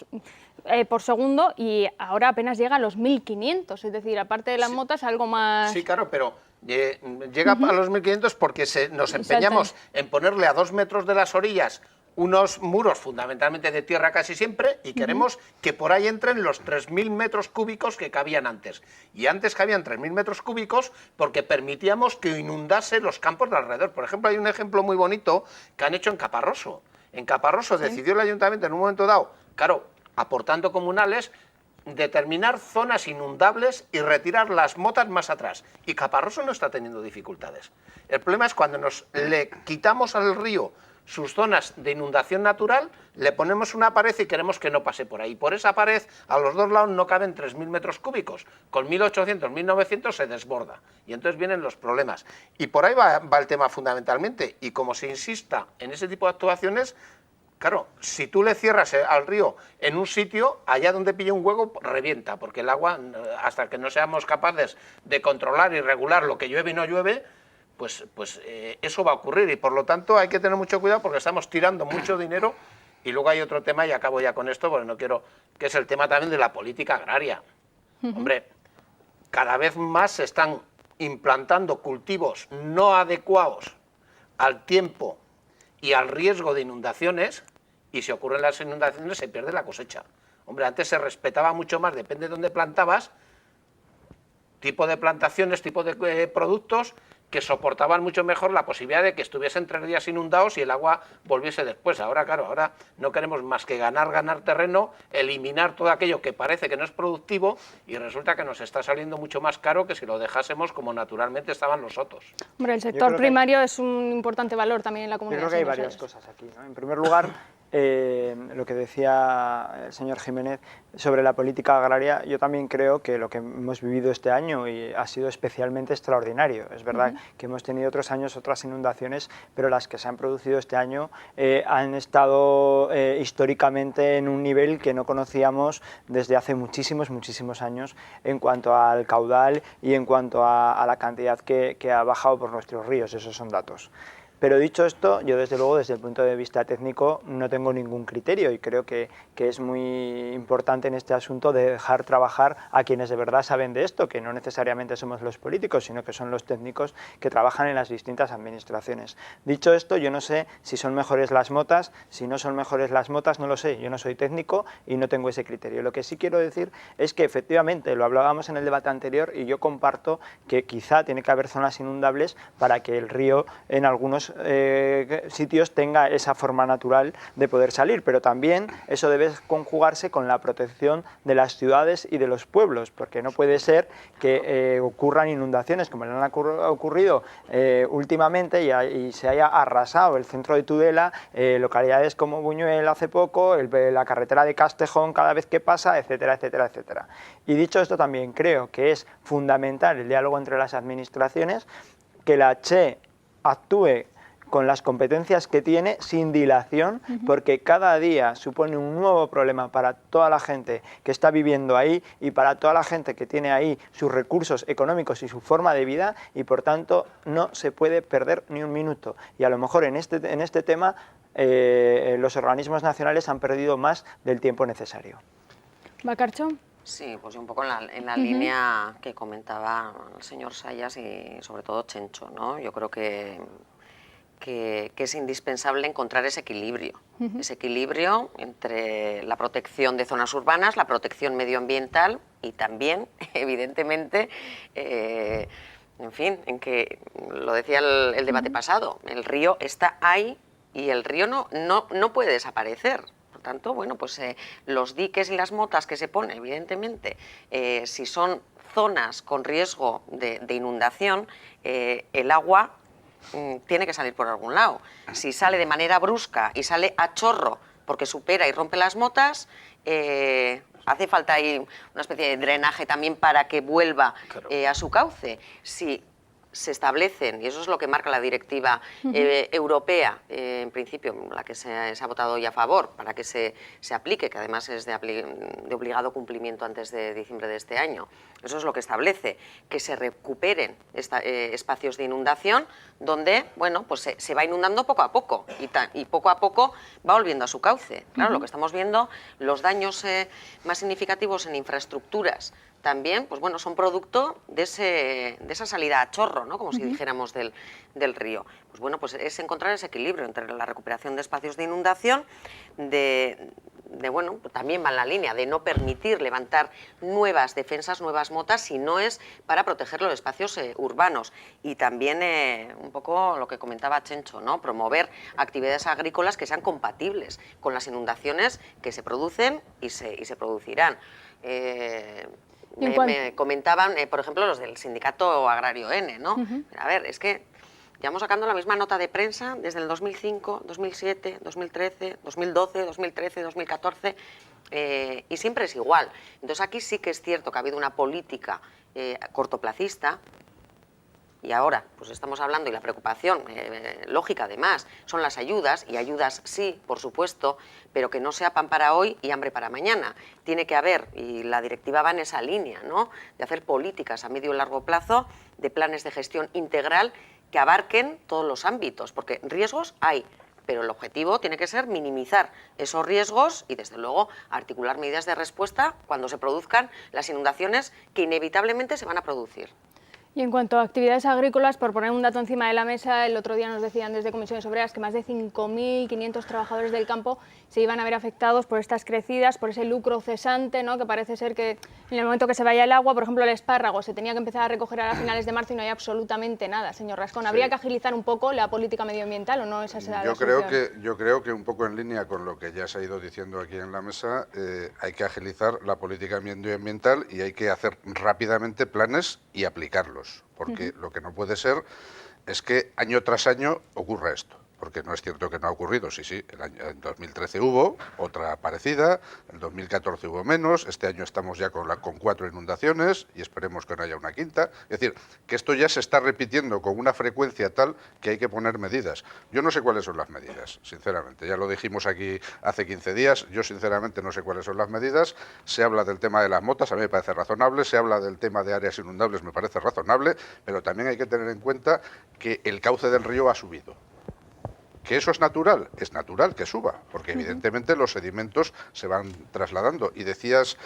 segundo y ahora apenas llega a los 1.500. Es decir, aparte de las motas, algo más... Sí, claro, pero llega a los 1.500 porque nos empeñamos en ponerle a 2 metros de las orillas unos muros fundamentalmente de tierra casi siempre y queremos que por ahí entren los 3.000 metros cúbicos que cabían antes. Y antes cabían 3.000 metros cúbicos porque permitíamos que inundase los campos de alrededor. Por ejemplo, hay un ejemplo muy bonito que han hecho en Caparroso. En Caparroso decidió el ayuntamiento en un momento dado, claro, aportando comunales, determinar zonas inundables y retirar las motas más atrás. Y Caparroso no está teniendo dificultades. El problema es cuando le quitamos al río sus zonas de inundación natural, le ponemos una pared y queremos que no pase por ahí. Por esa pared, a los 2 lados no caben 3.000 metros cúbicos. Con 1.800, 1.900 se desborda. Y entonces vienen los problemas. Y por ahí va el tema fundamentalmente. Y como se insista en ese tipo de actuaciones, claro, si tú le cierras al río en un sitio, allá donde pilla un hueco, revienta. Porque el agua, hasta que no seamos capaces de controlar y regular lo que llueve y no llueve, pues eso va a ocurrir y por lo tanto hay que tener mucho cuidado porque estamos tirando mucho dinero. Y luego hay otro tema, y acabo ya con esto porque no quiero, que es el tema también de la política agraria. Hombre, cada vez más se están implantando cultivos no adecuados al tiempo y al riesgo de inundaciones, y si ocurren las inundaciones se pierde la cosecha. Hombre, antes se respetaba mucho más, depende de dónde plantabas, tipo de plantaciones, tipo de productos que soportaban mucho mejor la posibilidad de que estuviesen 3 días inundados y el agua volviese después. Ahora, claro, ahora no queremos más que ganar terreno, eliminar todo aquello que parece que no es productivo y resulta que nos está saliendo mucho más caro que si lo dejásemos como naturalmente estaban los otros. Hombre, el sector primario es un importante valor también en la comunidad. Yo creo que hay varias cosas aquí, ¿no? En primer lugar, lo que decía el señor Jiménez sobre la política agraria, yo también creo que lo que hemos vivido este año y ha sido especialmente extraordinario. Es verdad que hemos tenido otros años otras inundaciones, pero las que se han producido este año han estado históricamente en un nivel que no conocíamos desde hace muchísimos años en cuanto al caudal y en cuanto a la cantidad que ha bajado por nuestros ríos. Esos son datos. Pero dicho esto, yo desde luego desde el punto de vista técnico no tengo ningún criterio y creo que es muy importante en este asunto de dejar trabajar a quienes de verdad saben de esto, que no necesariamente somos los políticos, sino que son los técnicos que trabajan en las distintas administraciones. Dicho esto, yo no sé si son mejores las motas, si no son mejores las motas, no lo sé, yo no soy técnico y no tengo ese criterio. Lo que sí quiero decir es que efectivamente, lo hablábamos en el debate anterior y yo comparto que quizá tiene que haber zonas inundables para que el río en algunos sitios tenga esa forma natural de poder salir, pero también eso debe conjugarse con la protección de las ciudades y de los pueblos, porque no puede ser que ocurran inundaciones como le han ocurrido últimamente y se haya arrasado el centro de Tudela, localidades como Buñuel hace poco, la carretera de Castejón cada vez que pasa, etcétera, etcétera, etcétera. Y dicho esto, también creo que es fundamental el diálogo entre las administraciones, que la CHE actúe con las competencias que tiene sin dilación, porque cada día supone un nuevo problema para toda la gente que está viviendo ahí y para toda la gente que tiene ahí sus recursos económicos y su forma de vida, y por tanto no se puede perder ni un minuto. Y a lo mejor en este tema los organismos nacionales han perdido más del tiempo necesario. Bakartxo. Sí, pues un poco en la línea que comentaba el señor Sayas y sobre todo Chencho, ¿no? Yo creo que es indispensable encontrar ese equilibrio entre la protección de zonas urbanas, la protección medioambiental y también, evidentemente, en fin, en que lo decía el debate pasado, el río está ahí y el río no puede desaparecer. Por tanto, bueno, pues los diques y las motas que se ponen, evidentemente, si son zonas con riesgo de inundación, el agua tiene que salir por algún lado. Si sale de manera brusca y sale a chorro porque supera y rompe las motas, hace falta ahí una especie de drenaje también para que vuelva a su cauce. Si se establecen, y eso es lo que marca la directiva europea, en principio, la que se ha votado hoy a favor, para que se aplique, que además es de obligado cumplimiento antes de diciembre de este año. Eso es lo que establece, que se recuperen espacios de inundación donde, bueno, pues se va inundando poco a poco y poco a poco va volviendo a su cauce. Claro, lo que estamos viendo, los daños más significativos en infraestructuras también, pues bueno, son producto de esa salida a chorro, ¿no? Como si dijéramos del río. Pues bueno, pues es encontrar ese equilibrio entre la recuperación de espacios de inundación, bueno, también va en la línea de no permitir levantar nuevas defensas, nuevas motas, si no es para proteger los espacios urbanos. Y también un poco lo que comentaba Chencho, ¿no? Promover actividades agrícolas que sean compatibles con las inundaciones que se producen y se producirán. Me comentaban, por ejemplo, los del sindicato agrario N, ¿no? A ver, es que llevamos sacando la misma nota de prensa desde el 2005, 2007, 2013, 2012, 2013, 2014, y siempre es igual. Entonces aquí sí que es cierto que ha habido una política cortoplacista. Y ahora, pues estamos hablando, y la preocupación lógica además, son las ayudas, y ayudas sí, por supuesto, pero que no sea pan para hoy y hambre para mañana. Tiene que haber, y la directiva va en esa línea, ¿no?, de hacer políticas a medio y largo plazo, de planes de gestión integral que abarquen todos los ámbitos, porque riesgos hay, pero el objetivo tiene que ser minimizar esos riesgos y, desde luego, articular medidas de respuesta cuando se produzcan las inundaciones que inevitablemente se van a producir. Y en cuanto a actividades agrícolas, por poner un dato encima de la mesa, el otro día nos decían desde Comisiones Obreras que más de 5.500 trabajadores del campo se iban a ver afectados por estas crecidas, por ese lucro cesante, ¿no?, que parece ser que en el momento que se vaya el agua, por ejemplo, el espárrago se tenía que empezar a recoger a finales de marzo y no hay absolutamente nada. Señor Rascón, ¿habría que agilizar un poco la política medioambiental o no? Esa será la solución. Yo creo que un poco en línea con lo que ya se ha ido diciendo aquí en la mesa, hay que agilizar la política medioambiental y hay que hacer rápidamente planes y aplicarlos. Porque lo que no puede ser es que año tras año ocurra esto. porque no es cierto que no ha ocurrido, sí, en 2013 hubo otra parecida, en 2014 hubo menos, este año estamos ya con 4 inundaciones y esperemos que no haya una quinta. Es decir, que esto ya se está repitiendo con una frecuencia tal que hay que poner medidas. Yo no sé cuáles son las medidas, sinceramente, ya lo dijimos aquí hace 15 días, yo sinceramente no sé cuáles son las medidas. Se habla del tema de las motas, a mí me parece razonable, se habla del tema de áreas inundables, me parece razonable, pero también hay que tener en cuenta que el cauce del río ha subido. ¿Que eso es natural? Es natural que suba, porque evidentemente los sedimentos se van trasladando. Y decías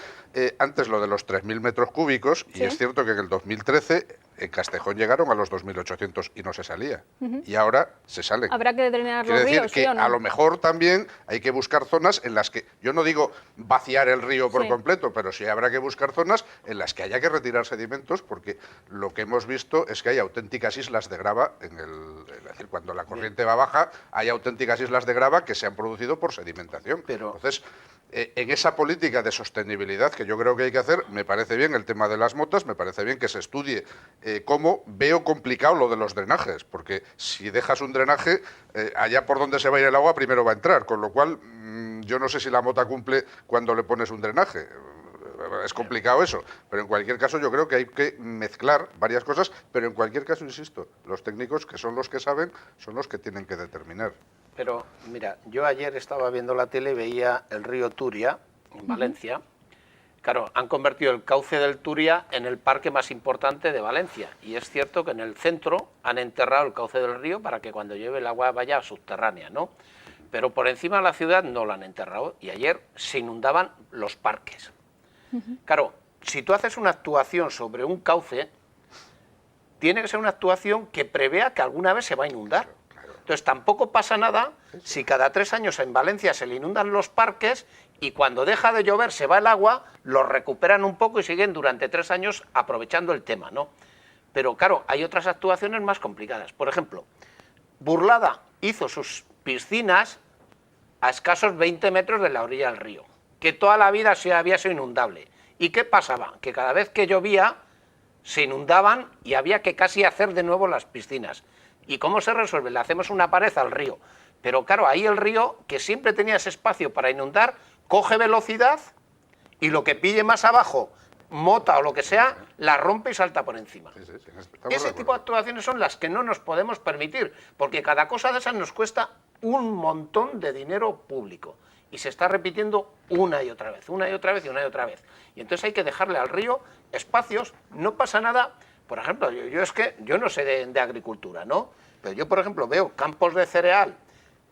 antes lo de los 3.000 metros cúbicos, y es cierto que en el 2013 en Castejón llegaron a los 2.800 y no se salía. Y ahora se salen. ¿Habrá que drenar los Quiere decir ríos, que sí o no? a lo mejor también hay que buscar zonas en las que, yo no digo vaciar el río por completo, pero sí habrá que buscar zonas en las que haya que retirar sedimentos, porque lo que hemos visto es que hay auténticas islas de grava, es decir, cuando la corriente va baja, hay auténticas islas de grava que se han producido por sedimentación. Entonces, en esa política de sostenibilidad que yo creo que hay que hacer, me parece bien el tema de las motas, me parece bien que se estudie cómo. Veo complicado lo de los drenajes, porque si dejas un drenaje, allá por donde se va a ir el agua primero va a entrar, con lo cual yo no sé si la mota cumple cuando le pones un drenaje. Es complicado eso, pero en cualquier caso yo creo que hay que mezclar varias cosas, pero en cualquier caso, insisto, los técnicos, que son los que saben, son los que tienen que determinar. Pero mira, yo ayer estaba viendo la tele y veía el río Turia, en Valencia. Claro, han convertido el cauce del Turia en el parque más importante de Valencia. Y es cierto que en el centro han enterrado el cauce del río para que cuando llueve el agua vaya subterránea, ¿no? Pero por encima de la ciudad no lo han enterrado y ayer se inundaban los parques. Claro, si tú haces una actuación sobre un cauce, tiene que ser una actuación que prevea que alguna vez se va a inundar. Entonces tampoco pasa nada si cada 3 años en Valencia se le inundan los parques y cuando deja de llover se va el agua, los recuperan un poco y siguen durante 3 años aprovechando el tema, ¿no? Pero claro, hay otras actuaciones más complicadas. Por ejemplo, Burlada hizo sus piscinas a escasos 20 metros de la orilla del río, que toda la vida había sido inundable. ¿Y qué pasaba? Que cada vez que llovía se inundaban y había que casi hacer de nuevo las piscinas. ¿Y cómo se resuelve? Le hacemos una pared al río. Pero claro, ahí el río, que siempre tenía ese espacio para inundar, coge velocidad y lo que pille más abajo, mota o lo que sea, la rompe y salta por encima. Ese tipo de actuaciones son las que no nos podemos permitir, porque cada cosa de esas nos cuesta un montón de dinero público. Y se está repitiendo una y otra vez, una y otra vez y una y otra vez. Y entonces hay que dejarle al río espacios, no pasa nada. Por ejemplo, yo no sé de agricultura, ¿no? Pero yo, por ejemplo, veo campos de cereal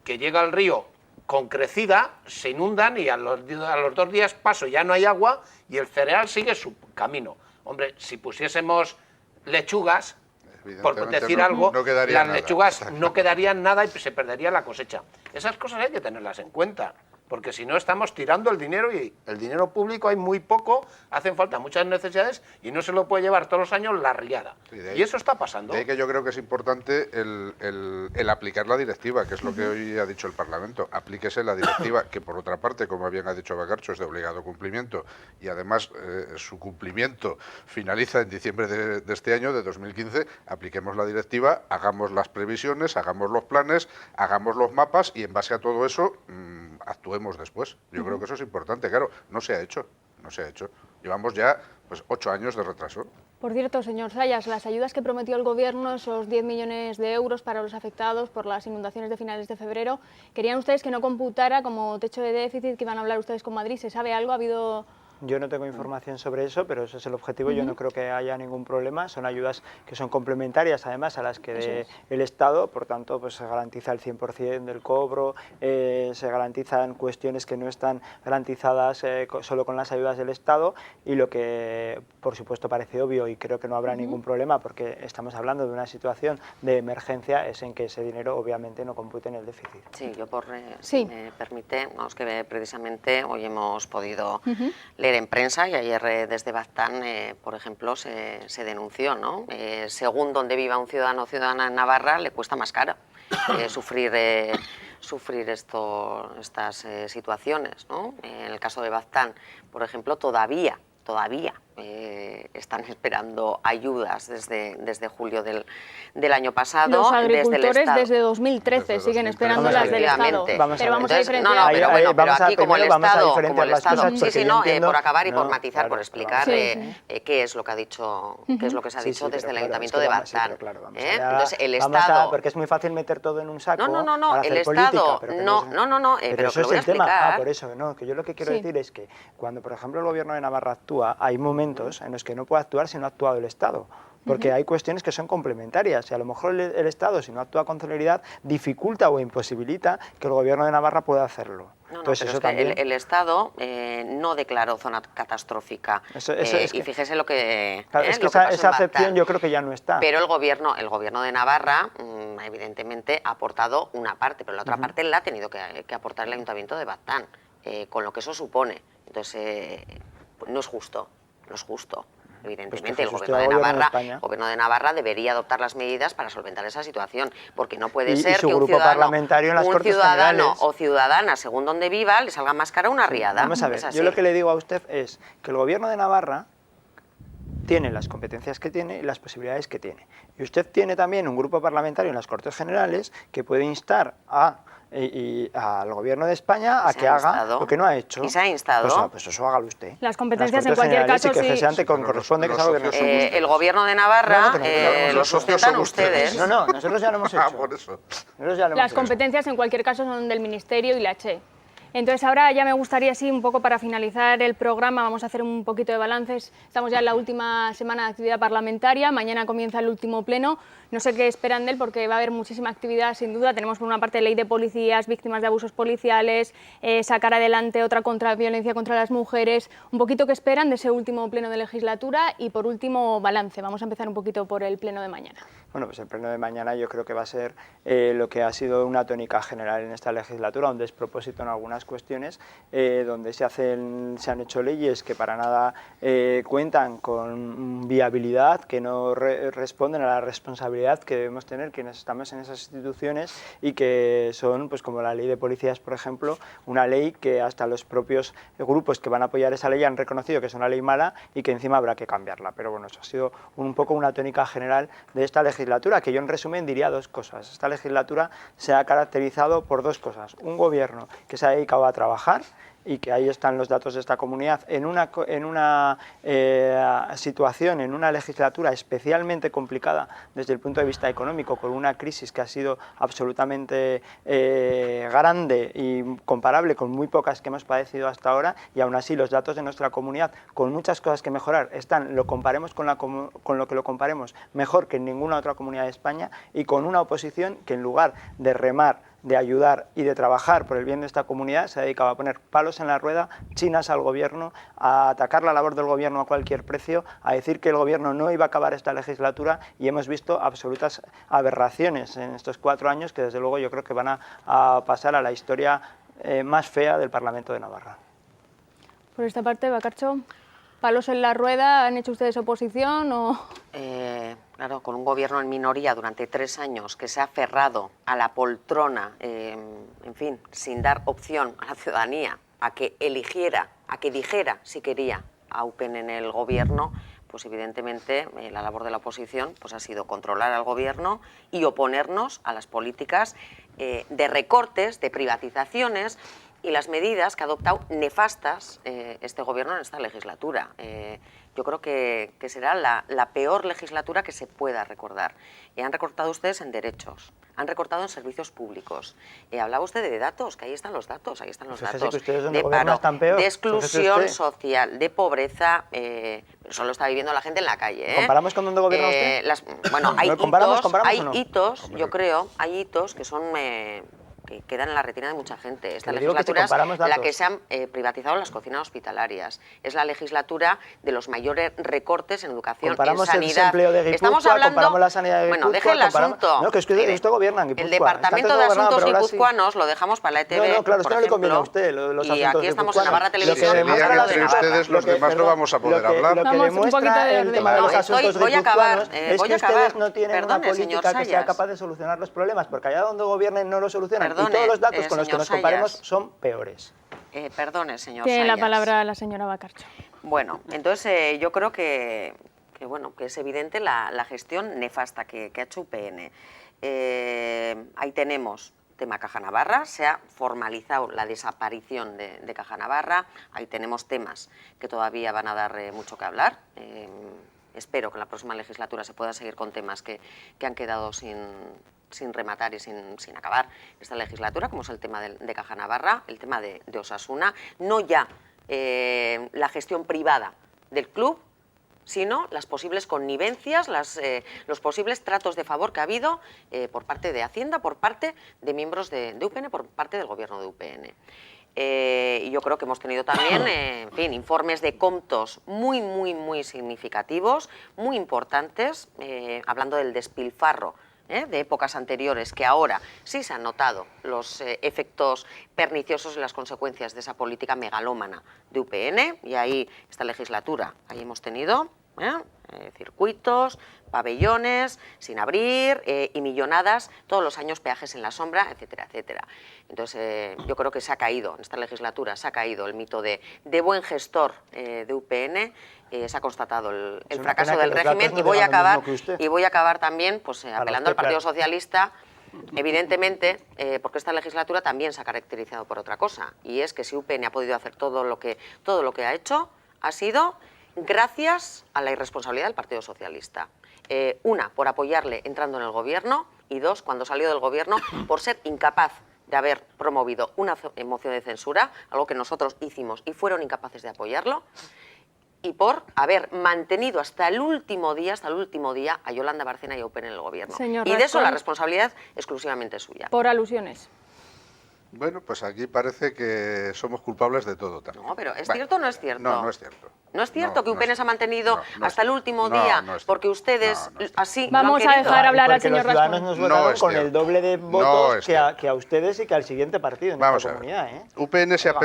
que llega al río con crecida, se inundan y a los 2 días paso ya no hay agua y el cereal sigue su camino. Hombre, si pusiésemos lechugas, por decir algo, las lechugas no quedarían nada y se perdería la cosecha. Esas cosas hay que tenerlas en cuenta, porque si no estamos tirando el dinero y el dinero público hay muy poco, hacen falta muchas necesidades y no se lo puede llevar todos los años la riada. Y eso está pasando. De ahí que yo creo que es importante el aplicar la directiva, que es lo que hoy ha dicho el Parlamento. Aplíquese la directiva, que por otra parte, como bien ha dicho Bacarcho, es de obligado cumplimiento y además su cumplimiento finaliza en diciembre de este año, de 2015. Apliquemos la directiva, hagamos las previsiones, hagamos los planes, hagamos los mapas y en base a todo eso actuemos después. Yo creo que eso es importante. Claro, no se ha hecho. Llevamos ya 8 años de retraso. Por cierto, señor Zayas, las ayudas que prometió el Gobierno, esos 10 millones de euros para los afectados por las inundaciones de finales de febrero, querían ustedes que no computara como techo de déficit, que iban a hablar ustedes con Madrid. ¿Se sabe algo? ¿Ha habido...? Yo no tengo información sobre eso, pero ese es el objetivo. Yo no creo que haya ningún problema. Son ayudas que son complementarias, además, a las que dé el Estado. Por tanto, pues se garantiza el 100% del cobro, se garantizan cuestiones que no están garantizadas solo con las ayudas del Estado. Y lo que, por supuesto, parece obvio y creo que no habrá ningún problema, porque estamos hablando de una situación de emergencia, es en que ese dinero, obviamente, no compute en el déficit. Sí, yo si me permite, vamos, que precisamente hoy hemos podido leer en prensa y ayer desde Baztán, por ejemplo, se denunció, ¿no? Según donde viva un ciudadano o ciudadana en Navarra, le cuesta más caro sufrir estas situaciones, ¿no? En el caso de Baztán, por ejemplo, todavía están esperando ayudas desde julio del año pasado. Los agricultores Estado. desde 2013 siguen esperando las del Estado. Pero vamos a diferenciar. No, pero bueno, pero aquí como el Estado, sí, por acabar y por matizar, por explicar qué es lo que ha dicho, qué es lo que se ha dicho desde el Ayuntamiento de Baztán. Entonces el Estado, porque es muy fácil meter todo en un saco. No, el Estado, pero eso es el tema. Por eso, no, que yo lo que quiero decir es que cuando, por ejemplo, el Gobierno de Navarra actúa, hay momentos en los que no puede actuar si no ha actuado el Estado. Porque hay cuestiones que son complementarias y a lo mejor el Estado, si no actúa con celeridad, dificulta o imposibilita que el Gobierno de Navarra pueda hacerlo. Entonces, pero eso también... el Estado no declaró zona catastrófica y fíjese lo que es que esa acepción yo creo que ya no está. Pero el gobierno de Navarra evidentemente ha aportado una parte, pero la otra parte la ha tenido que aportar el Ayuntamiento de Baztán, con lo que eso supone. Entonces no es justo. Evidentemente, el Gobierno de Navarra debería adoptar las medidas para solventar esa situación, porque no puede ser que un ciudadano o ciudadana, según donde viva, le salga más cara una riada. Vamos a ver, yo lo que le digo a usted es que el Gobierno de Navarra tiene las competencias que tiene y las posibilidades que tiene. Y usted tiene también un grupo parlamentario en las Cortes Generales que puede instar al Gobierno de España a que haga lo que no ha hecho. Y se ha instado. Pues eso hágalo usted. Las competencias en cualquier caso sí. Corresponde que es algo que no el Gobierno de Navarra lo sustentan ustedes. No, nosotros ya lo hemos hecho. Por eso. Las competencias en cualquier caso son del Ministerio y la CHE. Entonces ahora ya me gustaría, sí, un poco para finalizar el programa, vamos a hacer un poquito de balances. Estamos ya en la última semana de actividad parlamentaria, mañana comienza el último pleno. No sé qué esperan de él porque va a haber muchísima actividad, sin duda. Tenemos por una parte ley de policías, víctimas de abusos policiales, sacar adelante otra contra violencia contra las mujeres. Un poquito qué esperan de ese último pleno de legislatura y por último balance. Vamos a empezar un poquito por el pleno de mañana. Bueno, pues el pleno de mañana yo creo que va a ser lo que ha sido una tónica general en esta legislatura, un despropósito en algunas cuestiones, donde se han hecho leyes que para nada cuentan con viabilidad, que no responden a la responsabilidad que debemos tener quienes estamos en esas instituciones y que son, pues como la ley de policías, por ejemplo, una ley que hasta los propios grupos que van a apoyar esa ley han reconocido que es una ley mala y que encima habrá que cambiarla. Pero bueno, eso ha sido un poco una tónica general de esta legislatura, que yo en resumen diría dos cosas. Esta legislatura se ha caracterizado por dos cosas. Un gobierno que se ha dedicado a trabajar, y que ahí están los datos de esta comunidad, en una situación, en una legislatura especialmente complicada desde el punto de vista económico, con una crisis que ha sido absolutamente grande y comparable con muy pocas que hemos padecido hasta ahora, y aún así los datos de nuestra comunidad, con muchas cosas que mejorar, están, lo comparemos con lo que lo comparemos, mejor que en ninguna otra comunidad de España, y con una oposición que en lugar de remar, de ayudar y de trabajar por el bien de esta comunidad, se ha dedicado a poner palos en la rueda, chinas al gobierno, a atacar la labor del gobierno a cualquier precio, a decir que el gobierno no iba a acabar esta legislatura, y hemos visto absolutas aberraciones en estos 4 años que desde luego yo creo que van a pasar a la historia más fea del Parlamento de Navarra. Por esta parte, Bacarcho, ¿palos en la rueda? ¿Han hecho ustedes oposición o...? Claro, con un gobierno en minoría durante 3 años que se ha aferrado a la poltrona, en fin, sin dar opción a la ciudadanía a que eligiera, a que dijera si quería a UPN en el gobierno, pues evidentemente la labor de la oposición pues ha sido controlar al gobierno y oponernos a las políticas de recortes, de privatizaciones y las medidas que ha adoptado nefastas este gobierno en esta legislatura. Yo creo que será la peor legislatura que se pueda recordar. Han recortado ustedes en derechos, han recortado en servicios públicos. Hablaba usted de datos, que ahí están los datos, de paro, de exclusión social, de pobreza, eso lo está viviendo la gente en la calle. ¿Comparamos con dónde gobierna usted? Bueno, hay hitos, yo creo, hay hitos que son... que quedan en la retina de mucha gente. Esta legislatura es la que se han privatizado las cocinas hospitalarias. Es la legislatura de los mayores recortes en educación, en sanidad. El desempleo de Guipúzcoa, estamos hablando, comparamos la sanidad de Guipúzcoa. Bueno, deje el asunto. No, que es que usted gobierna en Guipúzcoa. El Departamento de Asuntos Guipuzcoanos lo dejamos para la ETV, No, claro, por es que no le conviene a usted los y asuntos aquí estamos en guipuzcoanos. Navarra Televisión. Entre ustedes los demás no vamos a poder hablar. Lo que demuestra el tema de los asuntos guipuzcoanos es que ustedes no tienen una política que sea capaz de solucionar los problemas, porque allá donde gobiernen no lo solucionan, y todos los datos con los que nos comparemos son peores. Perdone, señor Tiene la Sayas. palabra la señora Bacarcho. Bueno, entonces yo creo que es evidente la gestión nefasta que ha hecho UPN. Ahí tenemos tema Caja Navarra, se ha formalizado la desaparición de Caja Navarra, ahí tenemos temas que todavía van a dar mucho que hablar. Espero que en la próxima legislatura se pueda seguir con temas que han quedado sin rematar y sin acabar esta legislatura, como es el tema de Caja Navarra, el tema de Osasuna, no ya la gestión privada del club, sino las posibles connivencias, los posibles tratos de favor que ha habido por parte de Hacienda, por parte de miembros de UPN, por parte del gobierno de UPN. Y yo creo que hemos tenido también, en fin, informes de comptos muy significativos, muy importantes, hablando del despilfarro de épocas anteriores, que ahora sí se han notado los efectos perniciosos y las consecuencias de esa política megalómana de UPN, y ahí esta legislatura, ahí hemos tenido circuitos, pabellones sin abrir y millonadas, todos los años peajes en la sombra, etcétera, etcétera. Entonces yo creo que se ha caído, en esta legislatura se ha caído el mito de buen gestor de UPN, se ha constatado el fracaso del régimen, y voy a acabar también pues, apelando al Partido Socialista, evidentemente, porque esta legislatura también se ha caracterizado por otra cosa, y es que si UPN ha podido hacer todo lo que ha hecho, ha sido gracias a la irresponsabilidad del Partido Socialista. Una, por apoyarle entrando en el gobierno, y dos, cuando salió del gobierno, por ser incapaz de haber promovido una moción de censura, algo que nosotros hicimos y fueron incapaces de apoyarlo, y por haber mantenido hasta el último día a Yolanda Bárcena y a UPN en el gobierno. Señor y de eso Rascón, la responsabilidad exclusivamente suya. Por alusiones. Bueno, pues aquí parece que somos culpables de todo también. No, pero ¿es cierto o no es cierto? No, no es cierto. ¿No es cierto que UPN se ha mantenido hasta el último día porque ustedes así Vamos a dejar hablar al señor Rascón. Los ciudadanos nos votaron con el doble de votos que a ustedes y que al siguiente partido en nuestra comunidad. UPN se ha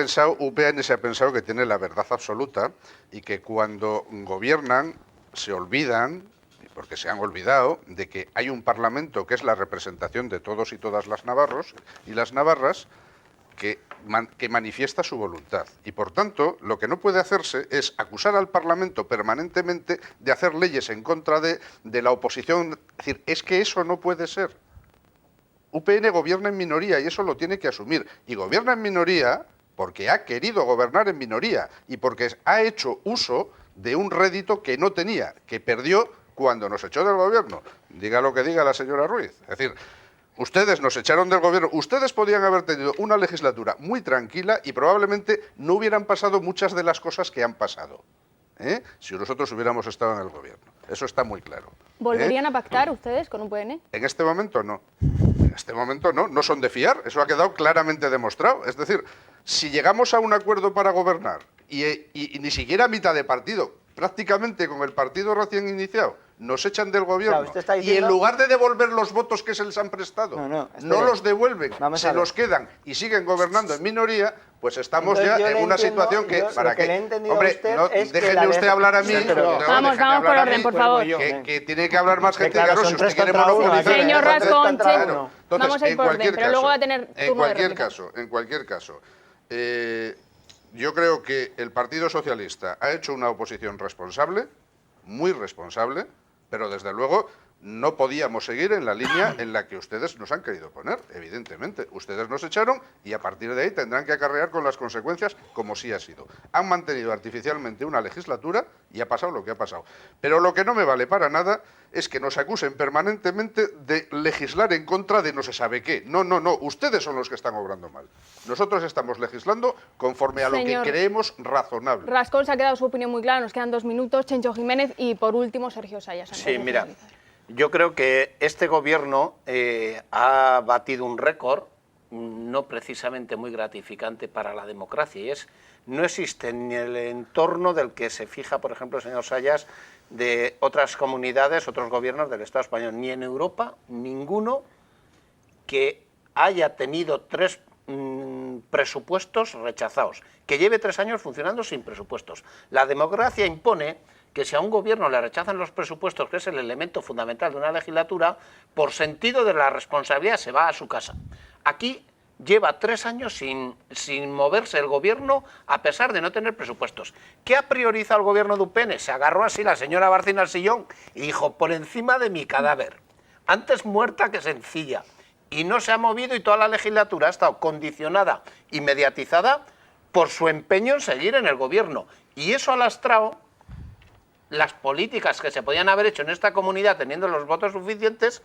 pensado que tiene la verdad absoluta y que cuando gobiernan se olvidan, porque se han olvidado, de que hay un Parlamento que es la representación de todos y todas las navarros y las navarras, que manifiesta su voluntad. Y por tanto, lo que no puede hacerse es acusar al Parlamento permanentemente de hacer leyes en contra de la oposición. Es decir, es que eso no puede ser. UPN gobierna en minoría y eso lo tiene que asumir. Y gobierna en minoría porque ha querido gobernar en minoría y porque ha hecho uso de un rédito que no tenía, que perdió cuando nos echó del gobierno. Diga lo que diga la señora Ruiz. Es decir, ustedes nos echaron del gobierno. Ustedes podían haber tenido una legislatura muy tranquila y probablemente no hubieran pasado muchas de las cosas que han pasado, si nosotros hubiéramos estado en el gobierno. Eso está muy claro. ¿Volverían a pactar ustedes con UPN? En este momento no. En este momento no son de fiar. Eso ha quedado claramente demostrado. Es decir, si llegamos a un acuerdo para gobernar y ni siquiera a mitad de partido, prácticamente con el partido recién iniciado, nos echan del gobierno, y en lugar de devolver los votos que se les han prestado, no los devuelven, se los quedan y siguen gobernando en minoría, pues estamos ya en una situación que... Hombre, déjenme usted hablar a mí... Vamos por orden, por favor. Que tiene que hablar más gente, claro, si usted quiere monopolizar... Señor Rascón, vamos a ir por orden, pero luego va a tener turno de réplica. En cualquier caso, yo creo que el Partido Socialista ha hecho una oposición responsable, muy responsable, pero desde luego no podíamos seguir en la línea en la que ustedes nos han querido poner, evidentemente. Ustedes nos echaron y a partir de ahí tendrán que acarrear con las consecuencias como sí ha sido. Han mantenido artificialmente una legislatura y ha pasado lo que ha pasado. Pero lo que no me vale para nada es que nos acusen permanentemente de legislar en contra de no se sabe qué. No, ustedes son los que están obrando mal. Nosotros estamos legislando conforme a lo que creemos razonable. Rascón, se ha quedado su opinión muy clara, nos quedan 2 minutos. Chencho Jiménez y por último Sergio Sayas. Sí, mira, yo creo que este gobierno ha batido un récord no precisamente muy gratificante para la democracia, y es no existe ni el entorno del que se fija, por ejemplo, el señor Sayas, de otras comunidades, otros gobiernos del Estado español, ni en Europa, ninguno que haya tenido 3 presupuestos rechazados, que lleve 3 años funcionando sin presupuestos. La democracia impone que si a un gobierno le rechazan los presupuestos, que es el elemento fundamental de una legislatura, por sentido de la responsabilidad se va a su casa. Aquí lleva 3 años sin moverse el gobierno a pesar de no tener presupuestos. ¿Qué ha priorizado el gobierno de UPN? Se agarró así la señora Barcina al sillón y dijo, por encima de mi cadáver, antes muerta que sencilla. Y no se ha movido y toda la legislatura ha estado condicionada y mediatizada por su empeño en seguir en el gobierno. Y eso ha lastrado las políticas que se podían haber hecho en esta comunidad teniendo los votos suficientes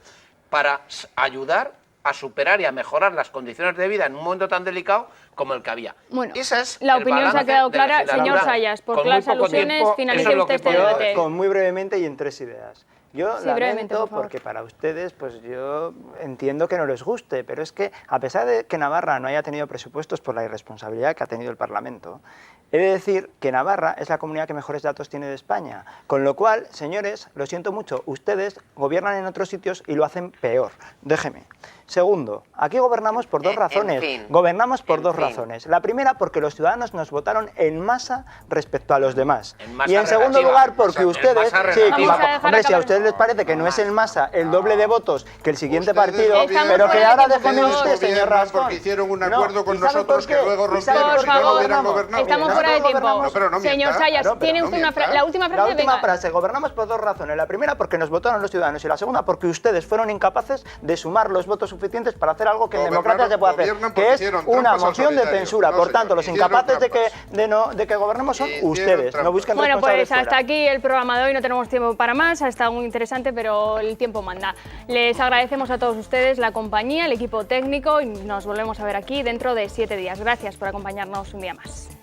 para ayudar a superar y a mejorar las condiciones de vida en un momento tan delicado como el que había. Bueno, esa es la opinión se ha quedado clara. Señor Sayas, por las alusiones, finalice usted este debate. Con muy brevemente y en 3 ideas. Yo Sí, lamento porque para ustedes, pues yo entiendo que no les guste, pero es que a pesar de que Navarra no haya tenido presupuestos por la irresponsabilidad que ha tenido el Parlamento, he de decir que Navarra es la comunidad que mejores datos tiene de España. Con lo cual, señores, lo siento mucho, ustedes gobiernan en otros sitios y lo hacen peor. Déjeme. Segundo, aquí gobernamos por 2 razones. Gobernamos por 2 razones. La primera, porque los ciudadanos nos votaron en masa respecto a los demás. Y en segundo lugar, porque ustedes... Sí, hombre, si a ustedes les parece que no es en masa el doble de votos que el siguiente partido, pero que ahora déjenme usted, señor Rascón. Porque hicieron un acuerdo con nosotros que luego rompieron, por si no, no favor, hubieran gobernado. Estamos fuera de tiempo. No, pero no Señor mienta. Sayas, tiene usted la última frase. La última venga. frase, gobernamos por 2 razones. La primera, porque nos votaron los ciudadanos, y la segunda, porque ustedes fueron incapaces de sumar los votos suficientes para hacer algo que en democracia se puede hacer, que es una moción de censura. Por tanto, los incapaces de que gobernemos son ustedes. No busquen Bueno, pues responsables hasta aquí el programa de hoy, no tenemos tiempo para más, ha estado muy interesante, pero el tiempo manda. Les agradecemos a todos ustedes la compañía, el equipo técnico, y nos volvemos a ver aquí dentro de 7 días. Gracias por acompañarnos un día más.